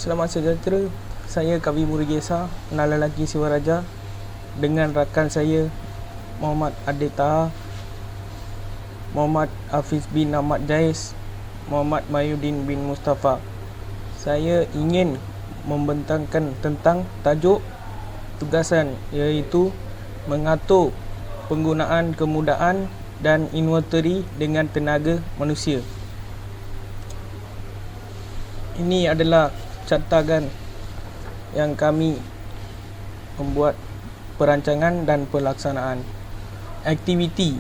Selamat sejahtera, saya Kavi Murigesa, anak lelaki Siwaraja, dengan rakan saya Muhammad Adil Taha, Muhammad Hafiz bin Ahmad Jais, Muhammad Mahyudin bin Mustafa. Saya ingin membentangkan tentang tajuk tugasan, iaitu mengatur penggunaan kemudahan dan inventory dengan tenaga manusia. Ini adalah catakan yang kami membuat perancangan dan pelaksanaan aktiviti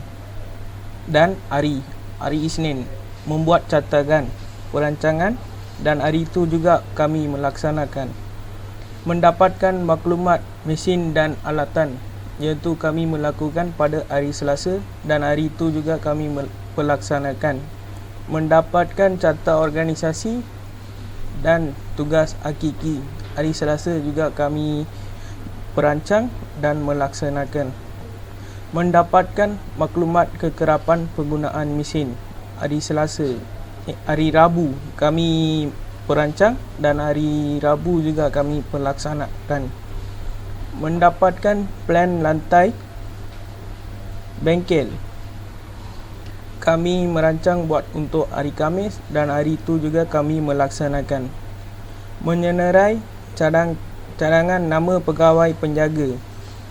dan hari Isnin membuat catakan perancangan, dan hari itu juga kami melaksanakan mendapatkan maklumat mesin dan alatan, iaitu kami melakukan pada hari Selasa, dan hari itu juga kami melaksanakan mendapatkan carta organisasi dan tugas hakiki. Hari Selasa juga kami perancang dan melaksanakan mendapatkan maklumat kekerapan penggunaan mesin. Hari Rabu kami perancang, dan hari Rabu juga kami pelaksanakan mendapatkan plan lantai bengkel. Kami merancang buat untuk hari Khamis, dan hari itu juga kami melaksanakan menyenarai cadangan nama pegawai penjaga.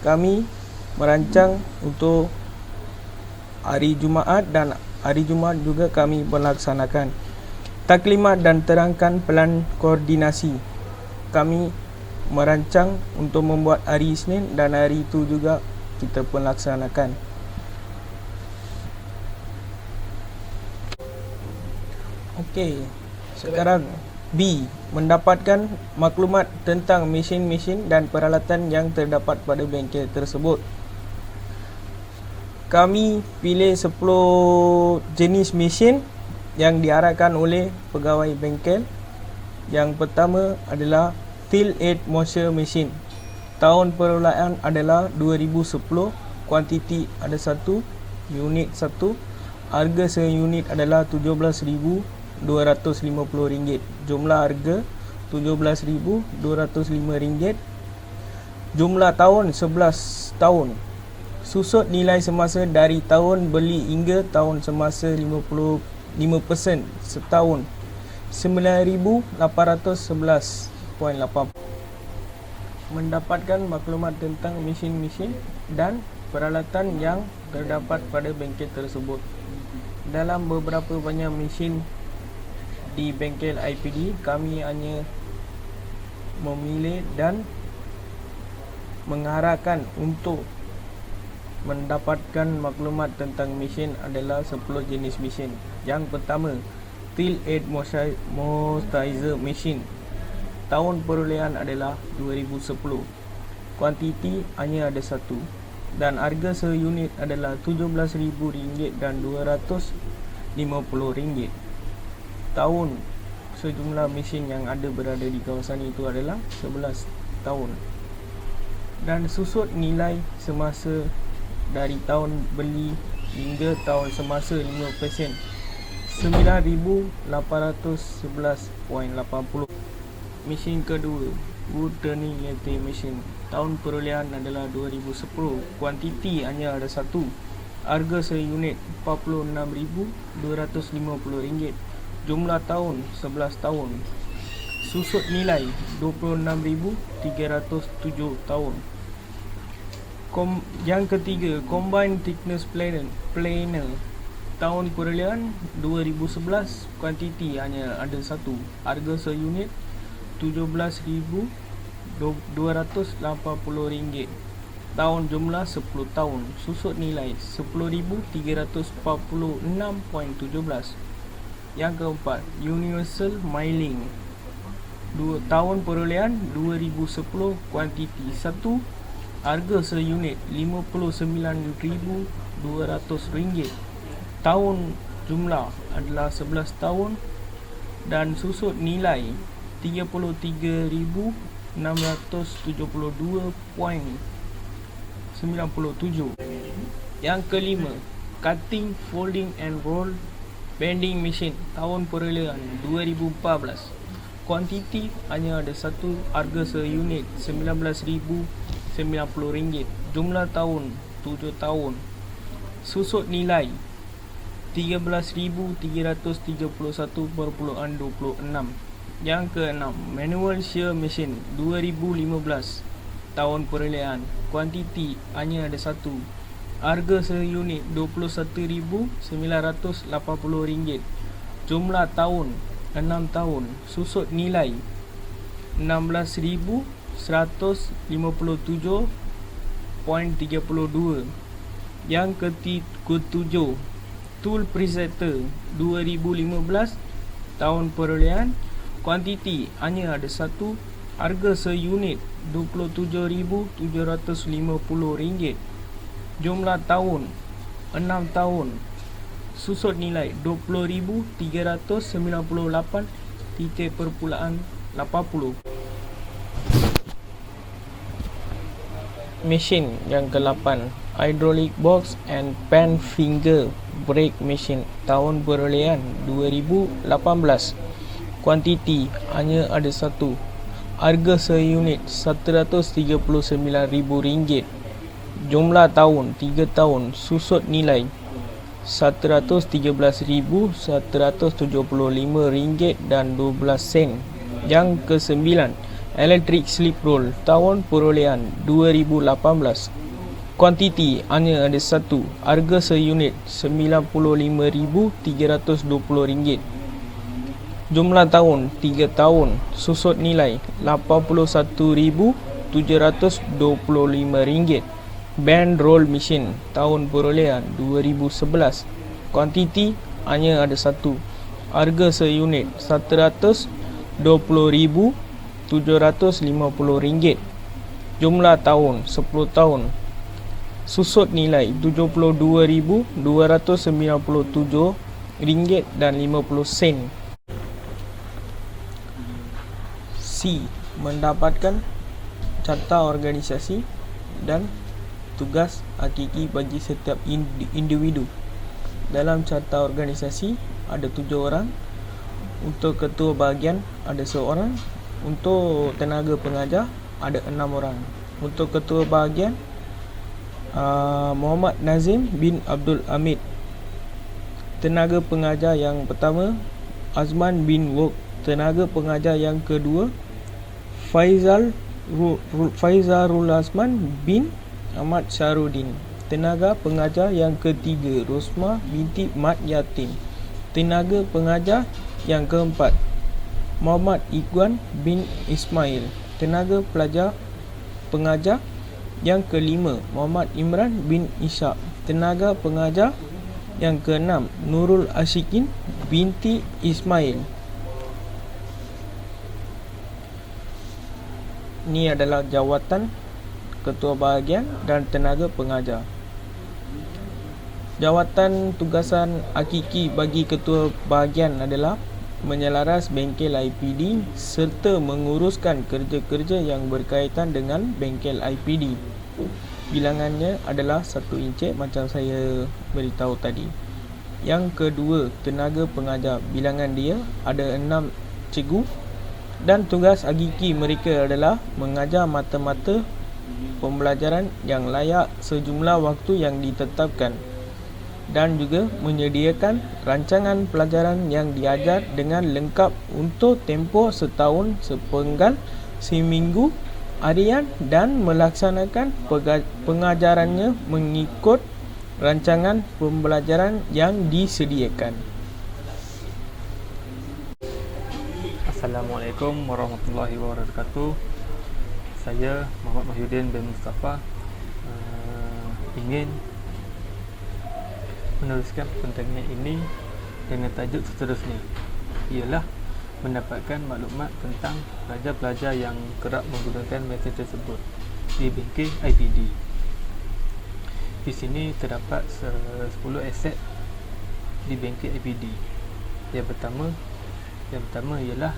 Kami merancang untuk hari Jumaat, dan hari Jumaat juga kami melaksanakan taklimat dan terangkan pelan koordinasi. Kami merancang untuk membuat hari Isnin, dan hari itu juga kita melaksanakan. Okey, sekarang B, mendapatkan maklumat tentang mesin-mesin dan peralatan yang terdapat pada bengkel tersebut. Kami pilih 10 jenis mesin yang diarahkan oleh pegawai bengkel. Yang pertama adalah Field Aid Moisture Machine. Tahun perolahan adalah 2010, kuantiti ada 1, unit 1. Harga seunit adalah RM17,250. Jumlah harga RM17,205. Jumlah tahun 11 tahun. Susut nilai semasa dari tahun beli hingga tahun semasa 55% setahun RM9,811.80. Mendapatkan maklumat tentang mesin-mesin dan peralatan yang terdapat pada bengkel tersebut. Dalam beberapa banyak mesin di bengkel IPD, kami hanya memilih dan mengarahkan untuk mendapatkan maklumat tentang mesin adalah 10 jenis mesin. Yang pertama, Field Aid Moisturizer Machine. Tahun perolehan adalah 2010, kuantiti hanya ada 1, dan harga seunit adalah RM17,000 dan RM250. Tahun sejumlah mesin yang ada berada di kawasan itu adalah 11 tahun. Dan susut nilai semasa dari tahun beli hingga tahun semasa 5%, RM9,811.80. Mesin kedua, Wood Turning Lathe Machine. Tahun perolehan adalah 2010, kuantiti hanya ada 1, harga seunit RM46,250. Jumlah tahun 11 tahun. Susut nilai 26,307 tahun. Yang ketiga, Combined Thickness Planer. Tahun perolehan 2011, kuantiti hanya ada 1, harga seunit RM17,280. Tahun jumlah 10 tahun. Susut nilai RM10,346.17. Yang keempat, Universal Milling. Tahun perolehan 2010, kuantiti 1, harga seunit RM59,200. Tahun jumlah adalah 11 tahun, dan susut nilai RM3,672.97. Yang kelima, Cutting, Folding and Roll Bending Machine. Tahun perolehan 2014, Kuantiti hanya ada satu, harga seunit RM19,090. Jumlah tahun 7 tahun. Susut nilai RM13,331.26. Yang keenam, manual shear machine 2015 tahun perolehan. Kuantiti hanya ada satu, harga seunit RM21,980. Jumlah tahun 6 tahun. Susut nilai RM16,157.32. Yang ketujuh, tool presetter 2015 tahun perolehan. Kuantiti hanya ada satu, harga seunit RM27,750. Jumlah tahun 6 tahun. Susut nilai RM20,398.80. Mesin yang ke-8, hydraulic box and pan finger brake machine tahun perolehan 2018. Kuantiti hanya ada satu, harga seunit RM139,000. Jumlah tahun 3 tahun. Susut nilai RM113,175.12. Yang ke-9, electric slip roll tahun perolehan 2018. Kuantiti hanya ada satu, harga seunit RM95,320. Jumlah tahun 3 tahun. Susut nilai RM81,725. Band roll machine tahun perolehan 2011. Kuantiti hanya ada satu, harga seunit RM120,750. Jumlah tahun 10 tahun. Susut nilai RM72,297.50. C. Mendapatkan carta organisasi dan tugas hakiki bagi setiap individu. Dalam carta organisasi ada 7 orang. Untuk ketua bahagian ada 1 orang. Untuk tenaga pengajar ada 6 orang. Untuk ketua bahagian Muhammad Nazim bin Abdul Hamid. Tenaga pengajar yang pertama Azman bin Wok. Tenaga pengajar yang kedua Faizarul Azman bin Ahmad Syarudin. Tenaga pengajar yang ketiga Rosmah binti Mat Yatim. Tenaga pengajar yang keempat Muhammad Iqwan bin Ismail. Tenaga pengajar yang kelima Muhammad Imran bin Ishaq. Tenaga pengajar yang keenam Nurul Ashikin binti Ismail. Ini adalah jawatan ketua bahagian dan tenaga pengajar. Jawatan tugasan hakiki bagi ketua bahagian adalah menyelaras bengkel IPD serta menguruskan kerja-kerja yang berkaitan dengan bengkel IPD. Bilangannya adalah 1 encik macam saya beritahu tadi. Yang kedua, tenaga pengajar. Bilangan dia ada 6 cikgu dan tugas hakiki mereka adalah mengajar mata-mata pembelajaran yang layak sejumlah waktu yang ditetapkan dan juga menyediakan rancangan pelajaran yang diajar dengan lengkap untuk tempoh setahun sepenggal seminggu harian dan melaksanakan pengajarannya mengikut rancangan pembelajaran yang disediakan. Assalamualaikum warahmatullahi wabarakatuh. Saya Muhammad Mahyudin bin Mustafa ingin meneruskan pentingnya ini dengan tajuk seterusnya, ialah mendapatkan maklumat tentang pelajar-pelajar yang kerap menggunakan mesin tersebut di bengkel IPD. Di sini terdapat 10 aset di bengkel IPD. Yang pertama ialah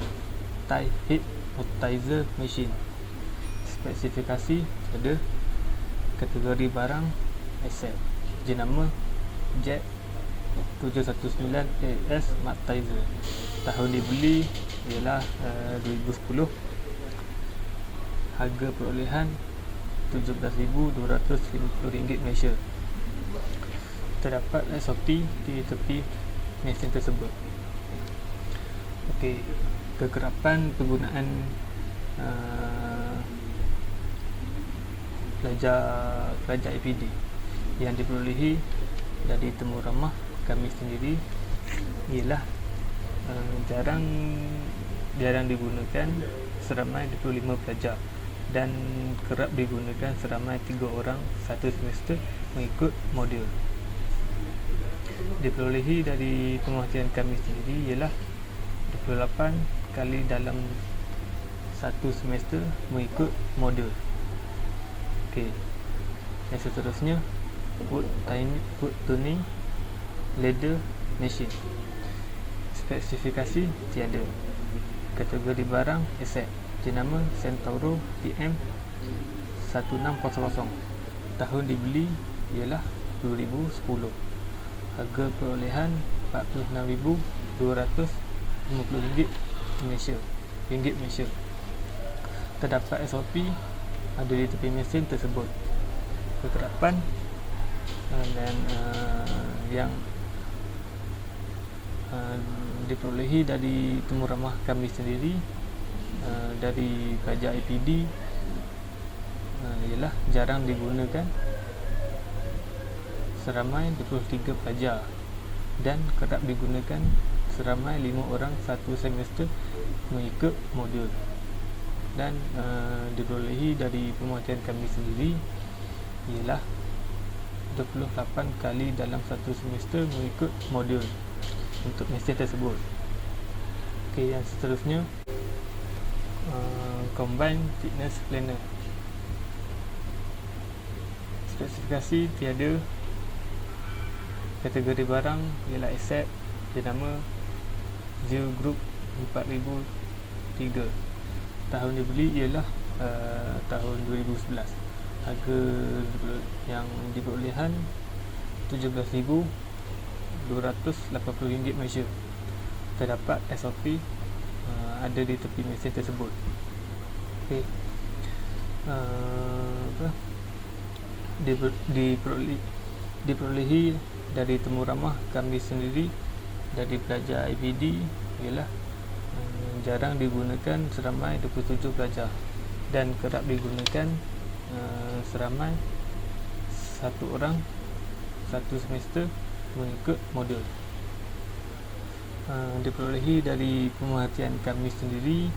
tie head mortizer machine. Spesifikasi ada kategori barang aset, jenama Jet 719 AS mortizer, tahun dibeli ialah 2010. Harga perolehan RM17,250 Malaysia. Terdapat SOP di tepi mesin tersebut. Okey, kekerapan penggunaan pelajar IPD yang diperolehi dari temu ramah kami sendiri ialah jarang digunakan seramai 25 pelajar dan kerap digunakan seramai 3 orang satu semester mengikut modul. Diperolehi dari pemerhatian kami sendiri ialah 28 kali dalam satu semester mengikut modul. Okey, yang seterusnya wood tuning ladder machine. Spesifikasi tiada. Kategori barang aset jenama Centauro PM 1600. Tahun dibeli ialah 2010. Harga perolehan RM46,250 Ringgit Malaysia. Terdapat SOP ada di tepi mesin tersebut. Kekerapan dan yang diperolehi dari temu ramah kami sendiri dari pelajar IPD ialah jarang digunakan seramai 23 pelajar dan kerap digunakan seramai 5 orang satu semester mengikut modul. Dan diperolehi dari pemerhatian kami sendiri ialah 28 kali dalam satu semester mengikut modul untuk mesin tersebut. Okey, yang seterusnya Combine Fitness Planner. Spesifikasi tiada. Kategori barang ialah aset jenama Zero Group 4003. Tahun dibeli ialah tahun 2011. Harga yang diperolehan RM17,280 Malaysia. Terdapat SOP ada di tepi mesin tersebut. Okey, diperolehi dari temu ramah kami sendiri dari pelajar IPD ialah jarang digunakan seramai 27 pelajar dan kerap digunakan seramai satu orang satu semester mengikut modul. Diperolehi dari pemerhatian kami sendiri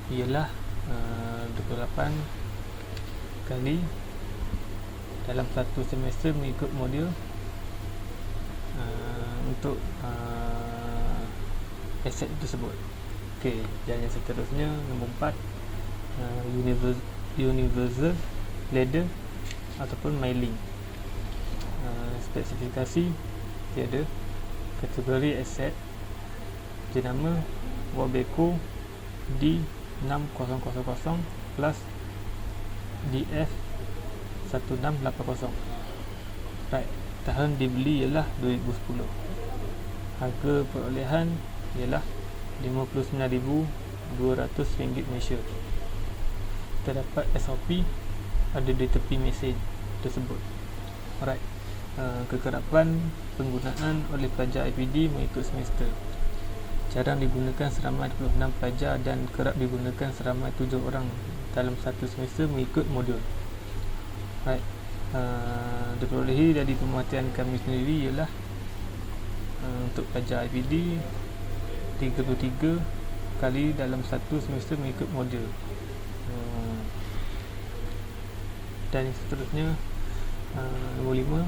ialah 28 kali dalam satu semester mengikut modul untuk aset tersebut. Okey, dan yang seterusnya nombor 4 universal ladder ataupun mailing. Spesifikasi tiada. Kategori aset jenama Wabeco D6000 plus DF 1680. Right, tahun dibeli ialah 2010. Harga perolehan ialah RM59,200 Malaysia. Terdapat SOP ada di tepi mesin tersebut. Alright, kekerapan penggunaan oleh pelajar IPD mengikut semester. Jarang digunakan seramai 26 pelajar dan kerap digunakan seramai 7 orang dalam satu semester mengikut modul. Right, diperolehi dari pemerhatian kami sendiri ialah untuk pelajar IPD 33 kali dalam satu semester mengikut modul. Dan seterusnya nombor 5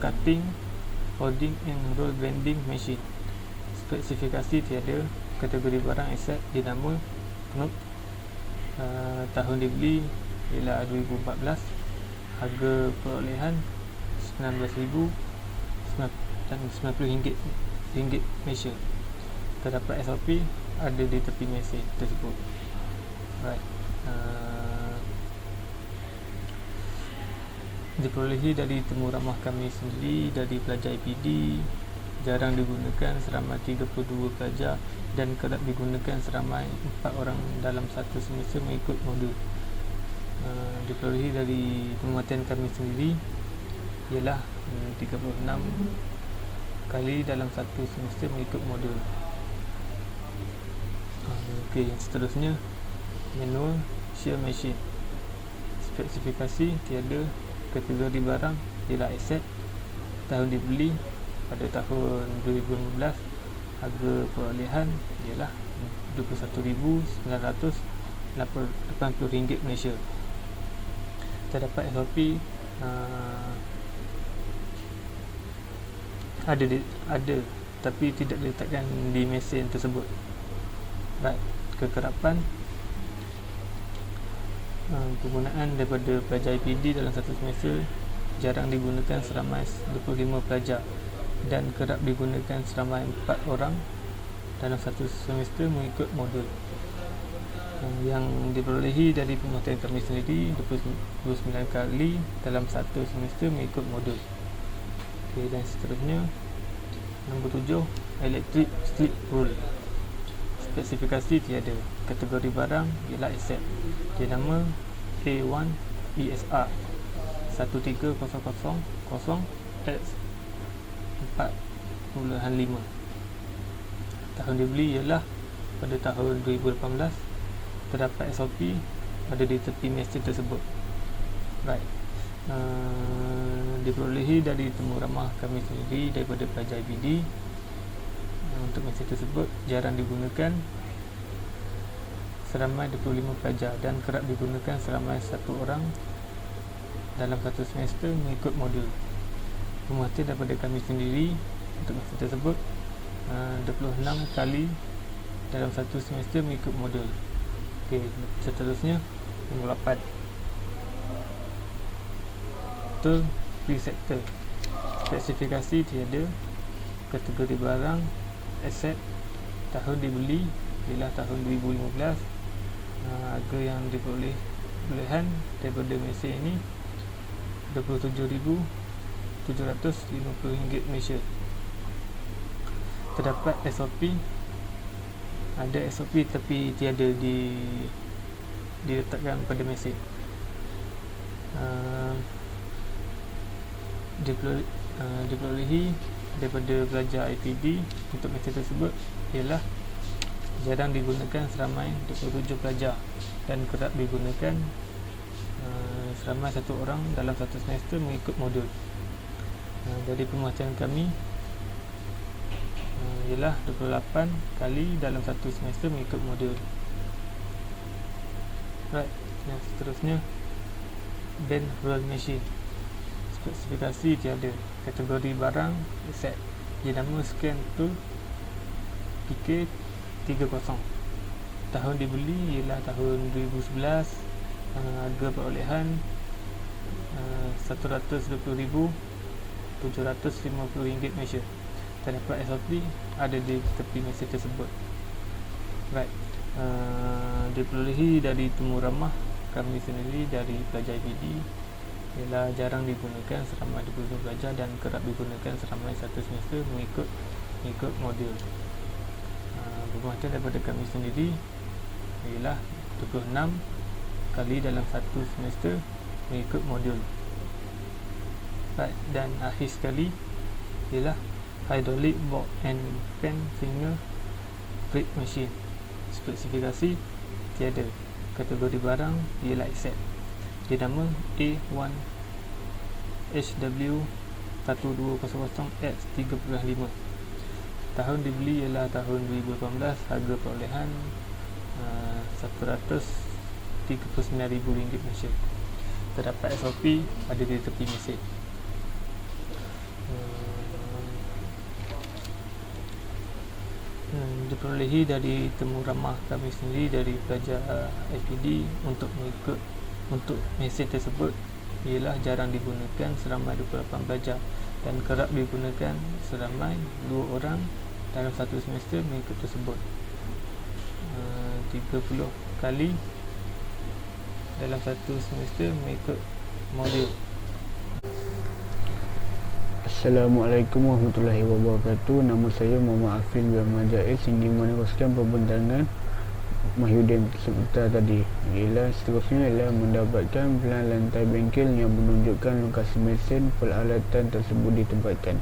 cutting, holding and roll bending machine. Spesifikasi tiada. Kategori barang aset dinama Knoop. Tahun dibeli ialah 2014. Harga perolehan RM19,090 Malaysia. Terdapat SOP ada di tepi mesin tersebut. Right, diperolehi dari temu ramah kami sendiri dari pelajar IPD jarang digunakan seramai 32 pelajar dan kerap digunakan seramai 4 orang dalam satu semester mengikut modul. Diperolehi dari penguatan kami sendiri ialah 36 kali dalam satu semester mengikut modul. Okey, yang seterusnya manual shear machine. Spesifikasi tiada, kategori barang ialah aset, tahun dibeli pada tahun 2015, harga perolehan ialah RM21,980 Malaysia. Terdapat SOP ada tapi tidak diletakkan di mesin tersebut. Right. Kekerapan penggunaan daripada pelajar IPD dalam satu semester jarang digunakan seramai 25 pelajar dan kerap digunakan seramai 4 orang dalam satu semester mengikut modul. Yang diperolehi dari penguatan kami sendiri 29 kali dalam satu semester mengikut modul. Okay, dan seterusnya nombor 7, electric slip rule. Spesifikasi tiada, kategori barang ialah aset, dinama A1 ESR 13000X4.5. Tahun dibeli ialah pada tahun 2018. Terdapat SOP ada di tepi mesin tersebut. Right. Diperolehi dari temu ramah kami sendiri daripada pelajar IPD. Untuk mesin tersebut jarang digunakan seramai 25 pelajar dan kerap digunakan seramai 1 orang dalam satu semester mengikut modul. Pemuatan daripada kami sendiri untuk mesin tersebut 26 kali dalam satu semester mengikut modul. Okey, seterusnya nombor 8, tool preceptor. Spesifikasi tiada, kategori barang aset, tahun dibeli ialah tahun 2015. Harga yang diperolehan daripada mesin ini RM27,750 Malaysia. Terdapat SOP, ada SOP tapi tiada diletakkan pada mesin. Diperolehi daripada pelajar IPD untuk mesin tersebut ialah jarang digunakan seramai 27 pelajar dan kerap digunakan seramai 1 orang dalam satu semester mengikut modul. Dari pemuatan kami ialah 28 kali dalam satu semester mengikut modul. Right. Yang seterusnya bend roll machine. Spesifikasi tiada, kategori barang aset, dinama scan tool PK30. Tahun dibeli ialah tahun 2011. Harga perolehan RM120,750 Malaysia. Terdapat SOP ada di tepi mesin tersebut. Right. Diperolehi dari temu ramah kami sendiri dari pelajar IPD ialah jarang digunakan seramai 25 pelajar dan kerap digunakan seramai satu semester mengikut modul. Pemuatan daripada kami sendiri ialah 26 kali dalam satu semester mengikut modul. Right. Dan akhir sekali ialah hydraulic ball and pen finger brake machine. Spesifikasi tiada, kategori barang ialah aset, dinama A1 HW1200X3.5. Tahun dibeli ialah tahun 2018. Harga perolehan RM139,000 Malaysia. Terdapat SOP ada di tepi mesin. Diperolehi dari temu ramah kami sendiri dari pelajar IPD untuk mesin tersebut ialah jarang digunakan seramai 28 pelajar dan kerap digunakan seramai 2 orang dalam satu semester mengikut tersebut. 30 kali dalam satu semester mengikut modul. Assalamualaikum warahmatullahi wabarakatuh. Nama saya Muhammad Afil bin Ahmad Jaiz. Ingin meneruskan pembentangan Mahyudin sebentar tadi. Seterusnya ialah mendapatkan plan lantai bengkel yang menunjukkan lokasi mesin peralatan tersebut ditempatkan.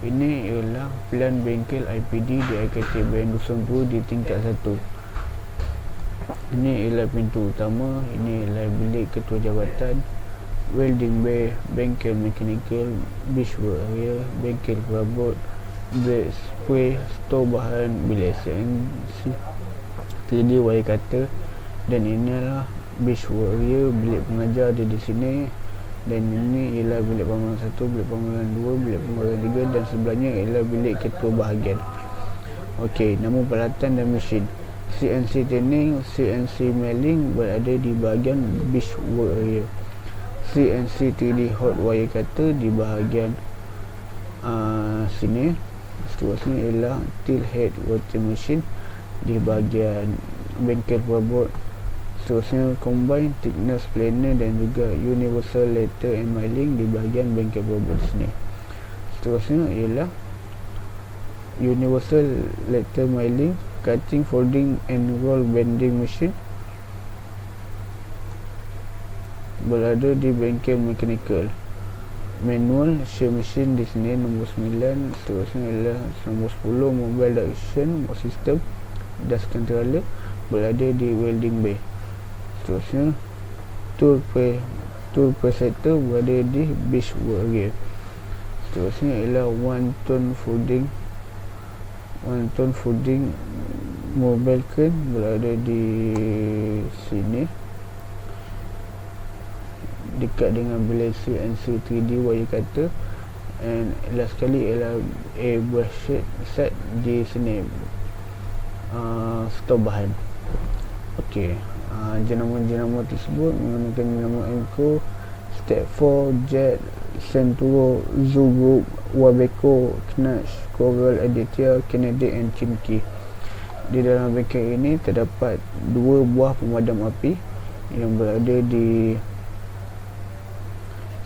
Ini ialah plan bengkel IPD di IKT Bayan Dusun Puru di tingkat 1. Ini ialah pintu utama, ini ialah bilik ketua jabatan, welding bay, bengkel mechanical, beachwork area, bengkel perabot, blade spray, stor bahan, bilik CNC, 3D wire cutter, dan inilah beachwork area, bilik pengajar ada di sini, dan ini ialah bilik pembangunan 1, bilik pembangunan 2, bilik pembangunan 3, dan sebelahnya ialah bilik ketua bahagian. Okey, nama peralatan dan mesin. CNC turning, CNC milling berada di bahagian beachwork area. CNC 3D hot wire cutter di bahagian sini. Seterusnya ialah tilt head rotating machine di bahagian bengkel perabot. Seterusnya combine thickness planer dan juga universal letter and milling di bahagian bengkel perabot sini. Seterusnya ialah universal letter milling, cutting, folding and roll bending machine berada di bengkel mechanical. Manual shear machine di sini nombor 9. Seterusnya ialah nombor 10 mobile direction system dust controller berada di welding bay. Seterusnya tool presetter berada di beachwork area. Seterusnya ialah one tone folding mobile crane berada di sini dekat dengan bilik CNC 3D wire cutter. And last sekali ialah airbrush set di sini, stor bahan. Okey, jenama-jenama tersebut menggunakan nama Enco, Step 4, Jet, Centuro, Zoo Group, Wabeco, Knatch, Coral, Aditya, Kennedy and Chimki. Di dalam bengkel ini terdapat 2 buah pemadam api yang berada di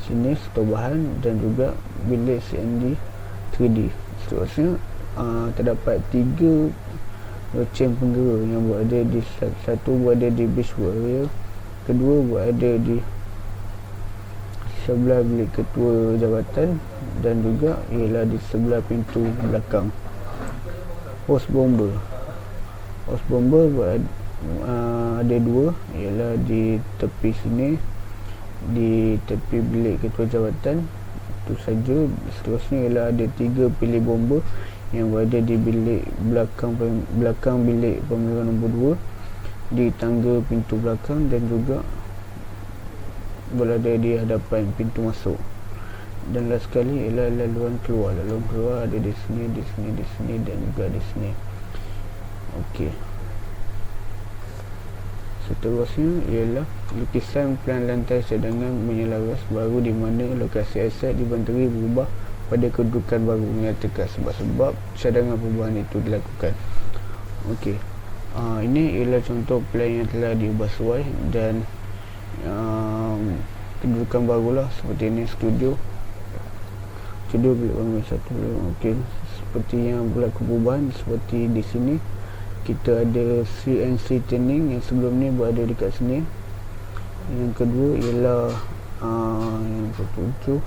sini, stor bahan, dan juga bilik CND 3D. Seterusnya terdapat 3 loceng penggera yang berada di satu berada di beachwork area, kedua berada di sebelah bilik ketua jabatan, dan juga ialah di sebelah pintu belakang. Hose bomber berada, ada 2, ialah di tepi sini, di tepi bilik ketua jabatan, itu saja. Seterusnya ialah ada 3 pilih bomba yang berada di bilik belakang bilik pemeliharaan nombor 2, di tangga pintu belakang, dan juga berada di hadapan pintu masuk. Dan last sekali ialah laluan keluar ada di sini, di sini dan juga di sini. Okey, seterusnya ialah lukisan plan lantai cadangan menyelaras baru di mana lokasi aset dibentari berubah pada kedudukan baru, menyatakan sebab-sebab cadangan perubahan itu dilakukan. Okey, ini ialah contoh plan yang telah diubah sesuai dan kedudukan barulah. Seperti ini studio bilik bangunan 1. Okey, seperti yang berlaku perubahan. Seperti di sini kita ada CNC turning yang sebelum ni berada dekat sini. Yang kedua ialah yang ketujuh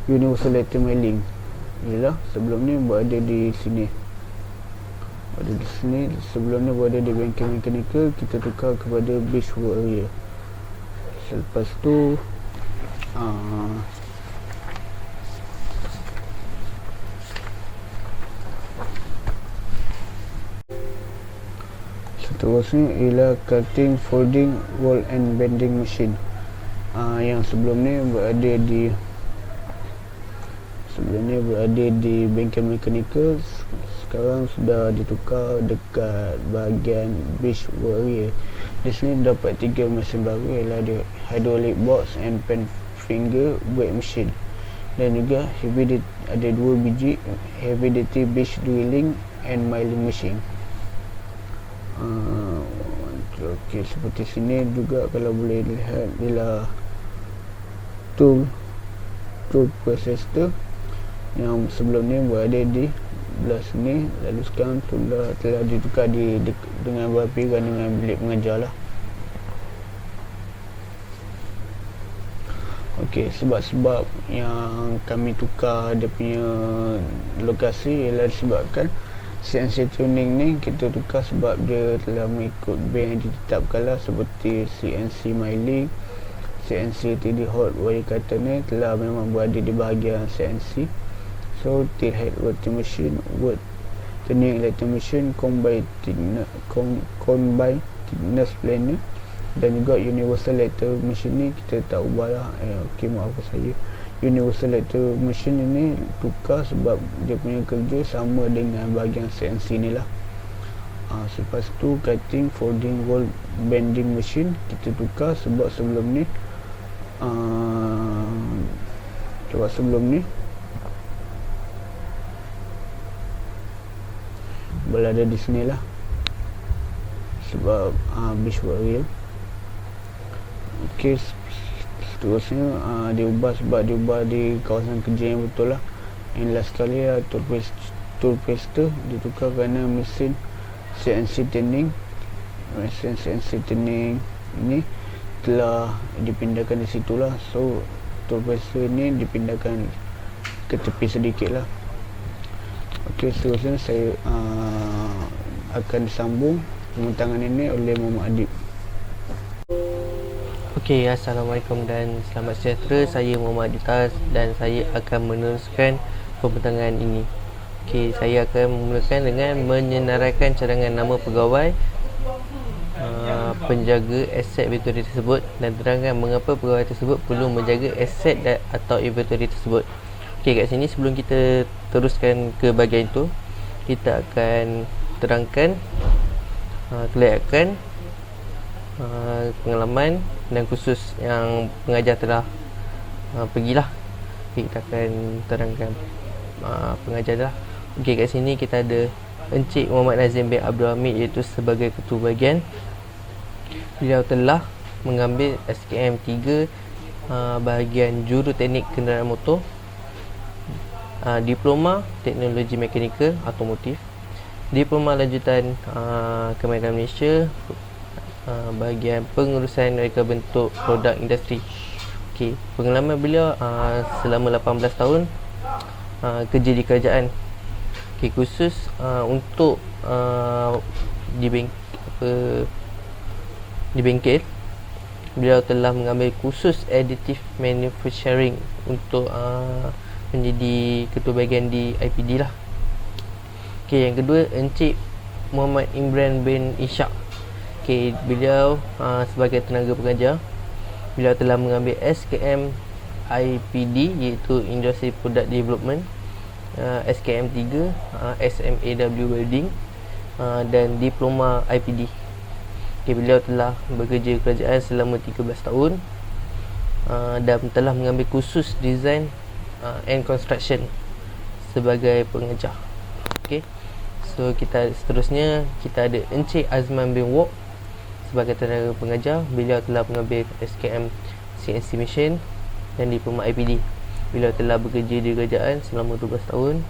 universal letter milling, ialah sebelum ni berada di sini, sebelum ni berada di bengkel mechanical, kita tukar kepada beachwork area. Selepas tu seterusnya ialah cutting, folding, roll and bending machine. Yang sebelum ni berada di bengkel mechanical, sekarang sudah ditukar dekat bahagian beachwork area. Di sini dapat 3 mesin baru, ialah di hydraulic box and pen finger brake machine, dan juga ada 2 biji heavy duty beach drilling and milling machine. Okey, seperti sini juga kalau boleh lihat ialah tool processor, yang sebelum ni berada di belah sini, lalu sekarang telah ditukar dengan berhampiran dengan bilik pengajar lah. Okey, sebab-sebab yang kami tukar dia punya lokasi ialah disebabkan CNC tuning ni kita tukar sebab dia telah mengikut band yang ditetapkan lah, seperti CNC milling, CNC 3D hot wire cutter ni telah memang berada di bahagian CNC. So tail head rotating machine, wood turning electric machine, combine thickness planer dan juga universal letter machine ni kita tak ubah lah. Maafkan saya, universal letter machine ini tukar sebab dia punya kerja sama dengan bahagian CNC ni lah. Selepas tu cutting, folding, roll, bending machine kita tukar sebab sebelum ni berada di sini lah sebab beach warrior. Okey, seterusnya diubah sebab diubah di kawasan kerja yang betul lah. Yang last sekali lah, tool paster ditukar kerana mesin CNC turning. Mesin CNC turning ni telah dipindahkan di situ lah. So tool paster ni dipindahkan ke tepi sedikit lah. Okey, seterusnya saya akan disambung pembentangan ini oleh Muhammad Adib. Okey, Assalamualaikum dan selamat sejahtera. Saya Muhammad Adib dan saya akan meneruskan pembentangan ini. Okey, saya akan memulakan dengan menyenaraikan cadangan nama pegawai penjaga aset inventory tersebut dan terangkan mengapa pegawai tersebut perlu menjaga aset atau inventory tersebut. Okey, kat sini sebelum kita teruskan ke bahagian itu, kita akan terangkan kelayakan, pengalaman dan khusus yang pengajar telah pergilah. Okay, kita akan terangkan pengajar dah. Okey, kat sini kita ada Encik Muhammad Nazim bin Abdul Hamid iaitu sebagai ketua bahagian. Beliau telah mengambil SKM 3 bahagian juru teknik kenderaan motor, diploma teknologi mekanikal automotif, diploma lanjutan Kementerian Malaysia bahagian pengurusan reka bentuk produk industri. Okey, pengalaman beliau selama 18 tahun kerja di kerajaan. Okey, khusus untuk di bengkel beliau telah mengambil kursus additive manufacturing untuk menjadi ketua bahagian di IPD lah. Okey, yang kedua Encik Muhammad Imran bin Ishak. Okey, beliau sebagai tenaga pengajar, beliau telah mengambil SKM IPD iaitu Industry Product Development, SKM 3 SMAW Welding dan diploma IPD. Okey, beliau telah bekerja kerajaan selama 13 tahun dan telah mengambil kursus Design and Construction sebagai pengajar. Okey, so seterusnya kita ada Encik Azman bin Wok sebagai tenaga pengajar. Beliau telah mengambil SKM CNC Machine dan diploma IPD. Beliau telah bekerja di kerajaan selama 12 tahun.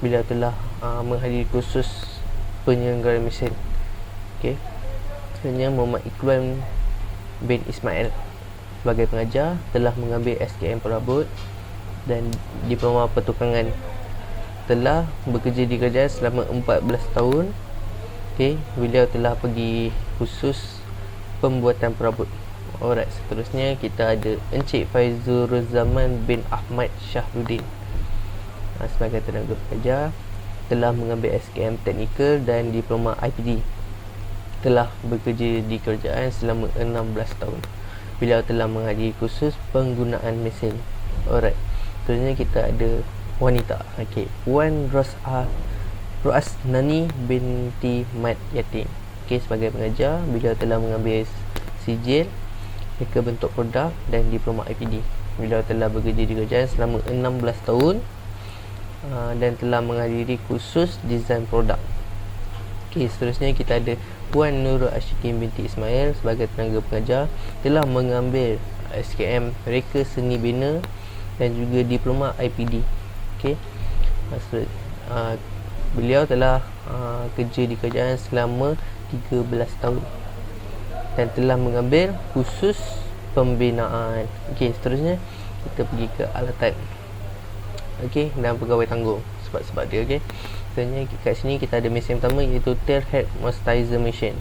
Beliau telah menghadiri kursus penyelenggara mesin. Okey, seterusnya Muhammad Iqbal bin Ismail sebagai pengajar, telah mengambil SKM perabot dan diploma pertukangan. Telah bekerja di kerajaan selama 14 tahun. Okey, beliau telah pergi khusus pembuatan perabot. Alright, seterusnya kita ada Encik Faizul Zaman bin Ahmad Syahruddin sebagai tenaga pengajar, telah mengambil SKM teknikal dan diploma IPD. Telah bekerja di kerajaan selama 16 tahun. Beliau telah menghadiri kursus penggunaan mesin. Alright, seterusnya kita ada wanita. Okey, Puan Roasnani binti Mat Yatim. Okey, sebagai pengajar, beliau telah mengambil sijil reka bentuk produk dan diploma IPD. Beliau telah bekerja di kerajaan selama 16 tahun dan telah menghadiri kursus desain produk. Okey, seterusnya kita ada Puan Nurul Ashikin binti Ismail sebagai tenaga pengajar, telah mengambil SKM reka seni bina dan juga diploma IPD. Okey, Beliau telah kerja di kerajaan selama 13 tahun dan telah mengambil khusus pembinaan. Okey, seterusnya kita pergi ke alatan. Okey, dan pegawai tanggung sebab dia. Okey, seterusnya kat sini kita ada mesin pertama iaitu Tail Head Moisturizing Machine.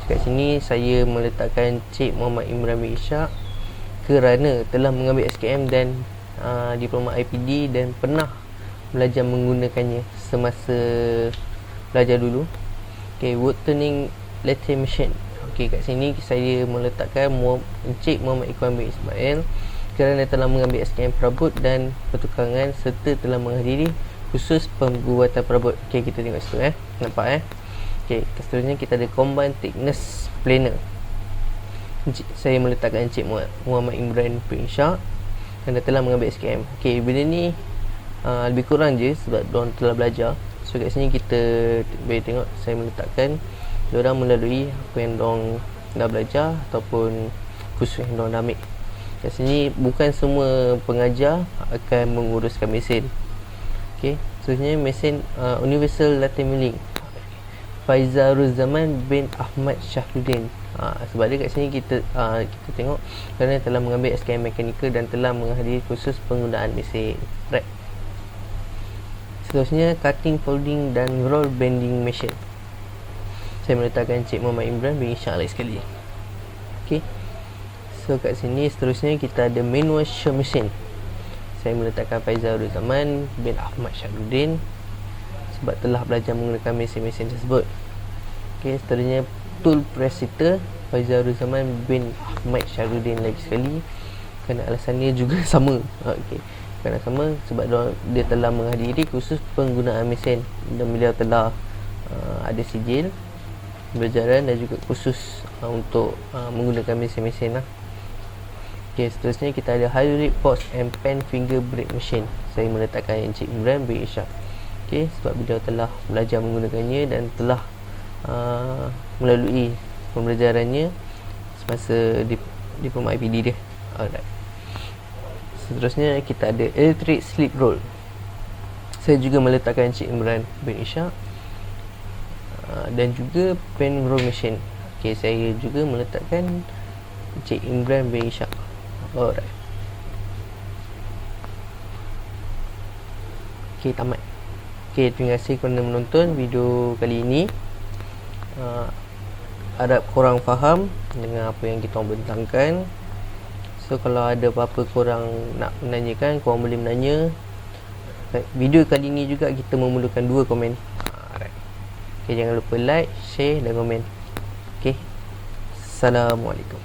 Kat sini saya meletakkan Cik Muhammad Imran bin Ishak kerana telah mengambil SKM dan diploma IPD dan pernah belajar menggunakannya semasa belajar dulu. Okay, wood turning lathe machine. Okay, kat sini saya meletakkan Encik Muhammad Ikhwan bin Ismail kerana telah mengambil SKM perabot dan pertukangan serta telah menghadiri khusus pembuatan perabot. Okay, kita tengok situ nampak Okay, seterusnya kita ada combine thickness planer. Saya meletakkan Encik Muhammad Imran bin Ishak dan dia telah mengambil SKM. Okay, benda ni lebih kurang je sebab diorang telah belajar. So kat sini kita boleh tengok saya meletakkan diorang melalui apa yang diorang dah belajar ataupun khusus yang diorang dah ambil. Kat sini bukan semua pengajar akan menguruskan mesin. Okay, seterusnya mesin Universal Lathe Milling Faizarul Zaman bin Ahmad Syahruddin. Sebab dia kat sini kita tengok kerana telah mengambil SKM mekanikal dan telah menghadiri kursus penggunaan mesin. Right. Seterusnya cutting, folding dan roll bending machine. Saya meletakkan Encik Muhammad Imran bin Ishak lagi sekali. Okay, so kat sini seterusnya kita ada manual shear machine. Saya meletakkan Faizarul Zaman bin Ahmad Syahruddin sebab telah belajar menggunakan mesin-mesin tersebut. Okay, seterusnya tool press seater Faizarul Zaman bin Ahmad Syahruddin lagi sekali kerana alasannya juga sama. Okay, kerana sama sebab dia telah menghadiri kursus penggunaan mesin dan beliau telah ada sijil pembelajaran dan juga kursus untuk menggunakan mesin-mesin lah. Okay, seterusnya kita ada hydraulic force and pen finger brake machine. Saya meletakkan Encik Imran bin Ishak. Okay, sebab beliau telah belajar menggunakannya dan telah melalui pembelajarannya semasa diploma IPD dia. Alright. Seterusnya kita ada electric slip roll. Saya juga meletakkan Encik Imran bin Ishak dan juga pen roll machine. Okay, saya juga meletakkan Encik Imran bin Ishak. Alright. Okay, tamat. Okay, terima kasih kerana menonton video kali ini. Harap korang faham dengan apa yang kita bentangkan. So kalau ada apa-apa korang nak menanyakan, korang boleh menanya. Video kali ini juga kita memerlukan 2 komen. Alright. Okay, jangan lupa like, share dan komen. Okay, Assalamualaikum.